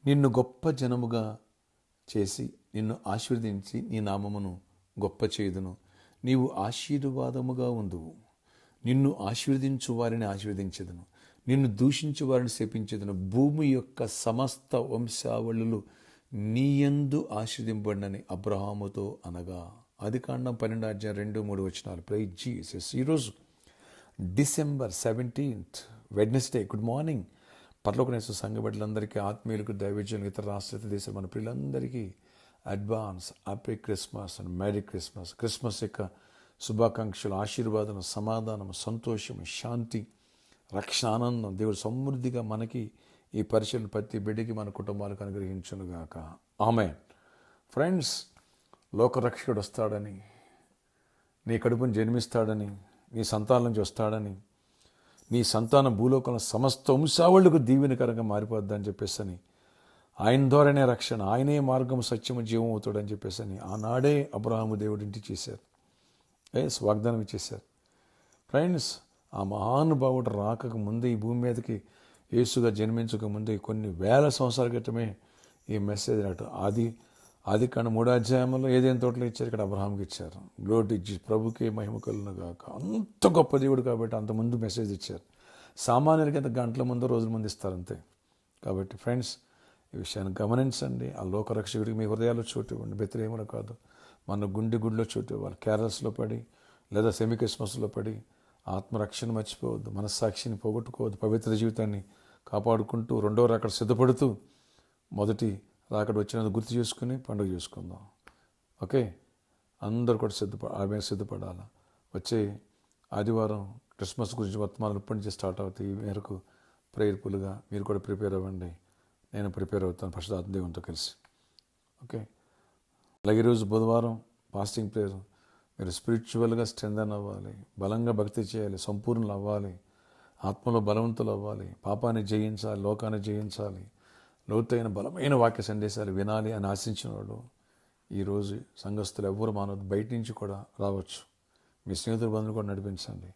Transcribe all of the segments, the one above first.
నిన్ను గొప్ప జనముగా చేసి నిన్ను ఆశీర్వదించి నీ నామమును గొప్ప చేయుదును. నీవు ఆశీర్వాదముగా ఉందువు. నిన్ను ఆశీర్వదించు వారిని ఆశీర్వదించెదను, నిన్ను దూషించు వారిని శపించెదను. భూమి యొక్క సమస్త వంశావళులు నీయందు ఆశీర్దింపబడినని అబ్రహాముతో అనగా. ఆదికాండం 12:2-3 ప్రైజ్ జీసస్. ఈరోజు December 17th, Wednesday. Good morning. పరలోకనేసు సంఘ బిడ్డలందరికీ, ఆత్మీయులకు, దైవజనులకు, ఇతర రాష్ట్ర దేశాల మన పిల్లలందరికీ advance happy Christmas and merry Christmas. Christmas యొక్క శుభాకాంక్షలు, ఆశీర్వాదం, సమాధానం, సంతోషం, శాంతి, రక్షణ, ఆనందం దేవుడు సమృద్ధిగా మనకి ఈ పరిశీలన ప్రతి బిడ్డకి మన కుటుంబాలకు అనుగ్రహించునుగాక. ఆమేన్. ఫ్రెండ్స్, లోకరక్షకుడు వస్తాడని, నీ కడుపును జన్మిస్తాడని, నీ సంతానం నుంచి వస్తాడని, నీ సంతానం భూలోకంలో సమస్త వంశావళులకు దీవెనకరంగా మారిపోద్దని చెప్పేసి, ఆయన ద్వారానే రక్షణ, ఆయనే మార్గం, సత్యము, జీవం అవుతాడని చెప్పేసి ఆనాడే అబ్రహాము దేవుడి ఇంటికి చేశారు. వాగ్దానం ఇచ్చేశారు. ఫ్రెండ్స్, ఆ మహానుభావుడు రాకక ముందే, ఈ భూమి మీదకి యేసుగా జన్మించక ముందే కొన్ని వేల సంవత్సరాల క్రితమే ఈ మెసేజ్ అన్నట్టు ఆదికాండం 3 ఏదైనా తోటలో ఇచ్చారు, ఇక్కడ అబ్రహాంకి ఇచ్చారు. గ్లోరీ ఇచ్చి ప్రభుకే మహిమ కలుగును గాక. అంత గొప్ప దేవుడు కాబట్టి అంత ముందు మెసేజ్ ఇచ్చారు. సామాన్యులకి అంత గంటల ముందు, రోజుల ముందు ఇస్తారు అంతే. కాబట్టి ఫ్రెండ్స్, ఈ విషయాన్ని గమనించండి. ఆ లోకరక్షకుడికి మీ హృదయాల్లో చోటు ఇవ్వండి. బెత్లెహేములో కాదు, మన గుండెలో చోటు ఇవ్వాలి. క్యారల్స్లో పడి లేదా సెమీ క్రిస్మస్లో పడి ఆత్మరక్షణ మర్చిపోవద్దు, మనస్సాక్షిని పోగొట్టుకోవద్దు. పవిత్ర జీవితాన్ని కాపాడుకుంటూ రెండో రాకడ సిద్ధపడుతూ మొదటి రాకడ వచ్చినందుకు గుర్తు చేసుకుని పండుగ చేసుకుందాం. ఓకే, అందరూ కూడా ఆమె సిద్ధపడాలి. వచ్చే ఆదివారం క్రిస్మస్ గురించి వర్తమానాలు ఇప్పటి నుంచి స్టార్ట్ అవుతాయి. ఈ మేరకు ప్రేయర్ఫుల్గా మీరు కూడా ప్రిపేర్ అవ్వండి. నేను ప్రిపేర్ అవుతాను పరిశుద్ధాత్మ దేవునితో కలిసి. ఓకే, అలాగే ఈరోజు బుధవారం ఫాస్టింగ్ ప్రేయర్. మీరు స్పిరిచువల్గా స్ట్రెంథన్ అవ్వాలి, బలంగా భక్తి చేయాలి, సంపూర్ణలు అవ్వాలి, ఆత్మలో బలవంతులు అవ్వాలి, పాపాన్ని జయించాలి, లోకాన్ని జయించాలి, లోతైన బలమైన వాక్య సందేశాలు వినాలి అని ఆశించిన వాళ్ళు ఈరోజు సంఘస్థులు ఎవ్వరు మానవద్దు. బయట నుంచి కూడా రావచ్చు. మీ స్నేహితుల బంధువులు కూడా నడిపించండి.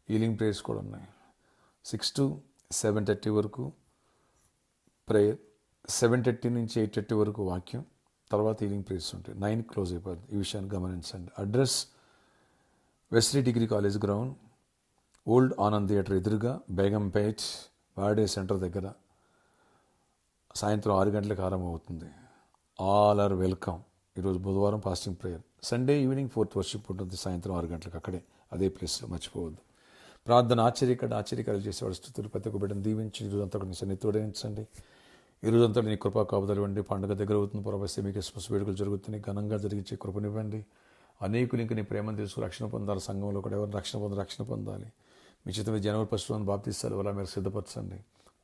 హీలింగ్ ప్రేయర్స్ కూడా ఉన్నాయి. 6 to 7:30 వరకు ప్రేయర్, 7:30 నుంచి 8:30 వరకు వాక్యం, తర్వాత హీలింగ్ ప్రేయర్స్ ఉంటాయి. 9 క్లోజ్ అయిపోద్ది. ఈ విషయాన్ని గమనించండి. Address Wesley degree college ground, old Anand theatre ఎదురుగా, బేగంపేట్ వాడే సెంటర్ దగ్గర. సాయంత్రం 6 గంటలకు ఆరంభమవుతుంది. All are welcome. ఈరోజు బుధవారం fasting prayer. Sunday evening 4th worship ఉంటుంది సాయంత్రం 6 గంటలకు, అక్కడే అదే ప్లేస్లో, మర్చిపోవద్దు. ప్రార్థన ఆశ్చర్యకార్యాలు చేసేవాడు స్థుతులు ప్రతి ఒక్క బిడ్డను దీవించి ఈరోజంతా కూడా నీ సన్నిధిని తోడేయించండి. ఈరోజంతా నీ కృపా కాపుదలు ఇవ్వండి. పండుగ దగ్గర అవుతుంది. ప్రభావ మీ క్రిస్మస్ వేడుకలు జరుగుతున్నాయి. ఘనంగా జరిగించే కృపనివ్వండి. అనేకులు ఇంకా నీ ప్రేమను తెలుసు రక్షణ పొందాలి. సంఘంలో కూడా ఎవరు రక్షణ పొందాలి. మీ చేత జనవరి 1 బాప్తిస్తాలు అలా మీరు సిద్ధపరచండి.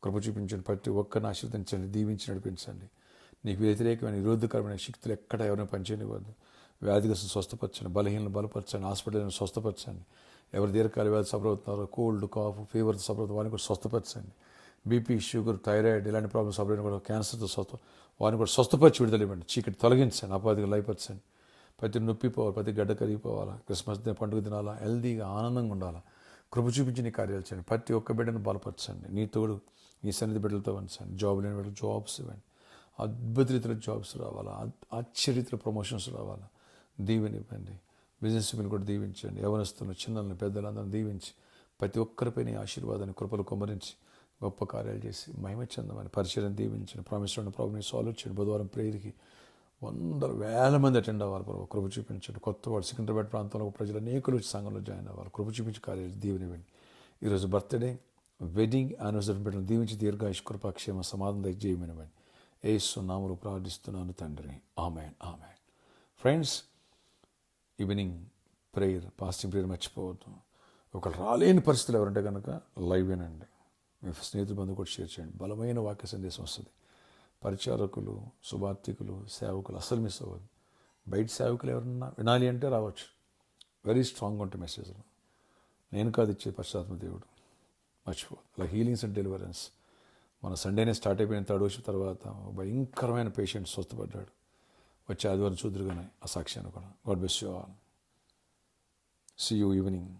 కృప చూపించండి. ప్రతి ఒక్కరిని ఆశీర్వదించండి, దీవించి నడిపించండి. నీకు వ్యతిరేకమైన నిరోధకరమైన శక్తులు ఎక్కడ ఎవరైనా పనిచేయనివ్వద్దు. వ్యాధిగ్రస్తులు స్వస్థపరచండి, బలహీనలు బలపరచండి, హాస్పిటల్ని స్వస్థపరచండి. ఎవరు దీర్ఘకాల వ్యాధి సఫర్ అవుతున్నారో, కోల్డ్, కాఫ్, ఫీవర్ సఫర్ అవుతారు, వారిని కూడా స్వస్థపరచండి. బీపీ, షుగర్, థైరాయిడ్ ఇలాంటి ప్రాబ్లమ్స్ సఫర్ అయిన కూడా, క్యాన్సర్తో వారిని కూడా స్వస్థపరిచి విడుదల ఇవ్వండి. చీకటి తొలగించండి, అపాధిగా లైపరచండి. ప్రతి నొప్పి పోవాలి, ప్రతి గడ్డ కరిగిపోవాలా. క్రిస్మస్ పండుగ దినాలా హెల్దీగా ఆనందంగా ఉండాలా. కృప చూపించి నీ కార్యాలు చేయండి. ప్రతి ఒక్క బిడ్డను బలపరచండి. నీ తోడు నీ సన్నిధి బిడ్డలతో ఉంచండి. జాబ్ లేని బిడ్డలు జాబ్స్ ఇవ్వండి. అద్భుత రీతిలో జాబ్స్ రావాలా, ఆశ్చర్యరీతిలో ప్రమోషన్స్ రావాలా. దీవెనివ్వండి. బిజినెస్ మీద కూడా దీవించండి. యవనస్తులను, చిన్నలను, పెద్దలందరూ దీవించి ప్రతి ఒక్కరిపై నీ ఆశీర్వాదాన్ని కృపలు కుమ్మరించి గొప్ప కార్యాలు చేసి మహిమ చెందమని పరిచయం దీవించండి. ప్రామిస్లో ప్రాబ్లమ్ సాల్వ్ చేయండి. బుధవారం ప్రేయర్కి 100,000 మంది అటెండ్ అవ్వాలి. ప్రభావ కృప చూపించండి. కొత్తవాడు సికింద్రాబాద్ ప్రాంతంలో ప్రజలు అనేకులు సంఘంలో జాయిన్ అవ్వాలి. కృప చూపించి కార్యాలు దీవెనివ్వండి. ఈరోజు బర్త్డే, వెడ్డింగ్, యానివర్సరీ బిడ్డలు దీవించి దీర్ఘాయుష్, కృపాక్షేమ, సమాధానం దయచేయమనివ్వండి. యేసు నామములో ప్రార్థిస్తున్నాను తండ్రి. ఆమేన్, ఆమేన్. Friends, evening prayer, fasting prayer మర్చిపోవద్దు. ఒకళ్ళు రాలేని పరిస్థితులు ఎవరంటే కనుక లైవ్ వినండి. మీ స్నేహితుల బంధువు కూడా షేర్ చేయండి. బలమైన వాక్య సందేశం వస్తుంది. పరిచారకులు, శుభార్థికులు, సేవకులు అస్సలు మిస్ అవ్వదు. బయట సేవకులు ఎవరన్నా వినాలి అంటే రావచ్చు. వెరీ స్ట్రాంగ్ ఉంటాయి మెసేజ్లు. నేను కాదు ఇచ్చే పరిశుద్ధాత్మ దేవుడు, మర్చిపోదు. అలా హీలింగ్స్ అండ్ డెలివరెన్స్ మన సండేనే స్టార్ట్ అయిపోయిన 3rd వర్షం తర్వాత భయంకరమైన పేషెంట్ స్వస్థపడ్డాడు. వచ్చే ఆదివారం చూదురుగానే ఆ సాక్ష్యాన్ని కూడా. God bless you all. See you evening.